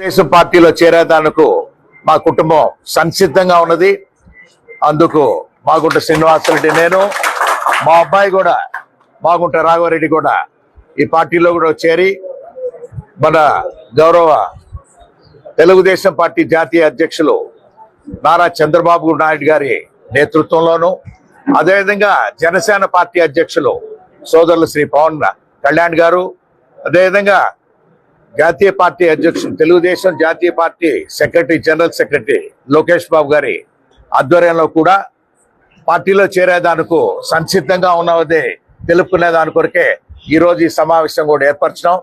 తెలుగుదేశం పార్టీలో చేరేదానికి మా కుటుంబం సంసిద్ధంగా ఉన్నది. అందుకు మాగుంట శ్రీనివాసరెడ్డి, నేను, మా అబ్బాయి కూడా మాగుంట రాఘవరెడ్డి కూడా ఈ పార్టీలో కూడా చేరి మన గౌరవ తెలుగుదేశం పార్టీ జాతీయ అధ్యక్షులు నారా చంద్రబాబు నాయుడు గారి నేతృత్వంలోను, అదేవిధంగా జనసేన పార్టీ అధ్యక్షులు సోదరులు శ్రీ పవన్ కళ్యాణ్ గారు, అదేవిధంగా జాతీయ పార్టీ అధ్యక్షులు తెలుగుదేశం జాతీయ party secretary, general secretary Lokesh Babu గారి ఆధ్వర్యంలో కూడా పార్టీలో చేరేదానికి సంసిద్ధంగా ఉన్నదే తెలుపుకునే దాని కొరకే ఈరోజు ఈ సమావేశం కూడా ఏర్పరచడం.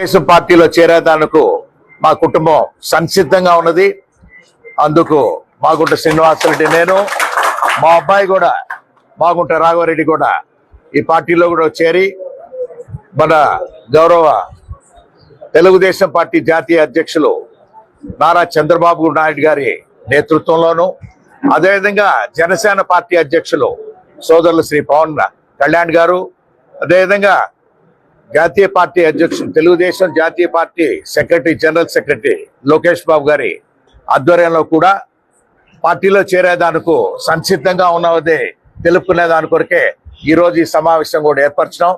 తెలుగుదేశం పార్టీలో చేరేదానికి మా కుటుంబం సంసిద్ధంగా ఉన్నది. అందుకు మాగుంట శ్రీనివాసరెడ్డి, నేను, మా అబ్బాయి కూడా మాగుంట రాఘవరెడ్డి కూడా ఈ పార్టీలో కూడా చేరి మన గౌరవ తెలుగుదేశం పార్టీ జాతీయ అధ్యక్షులు నారా చంద్రబాబు నాయుడు గారి నేతృత్వంలోను, అదేవిధంగా జనసేన పార్టీ అధ్యక్షులు సోదరులు శ్రీ పవన్ కళ్యాణ్ గారు, అదేవిధంగా జాతీయ పార్టీ అధ్యక్షులు తెలుగుదేశం జాతీయ party secretary, general secretary Lokesh Babu గారి ఆధ్వర్యంలో కూడా పార్టీలో చేరేదానికి సంసిద్ధంగా ఉన్నదే తెలుపుకునే దాని కొరకే ఈరోజు ఈ సమావేశం కూడా ఏర్పరచడం.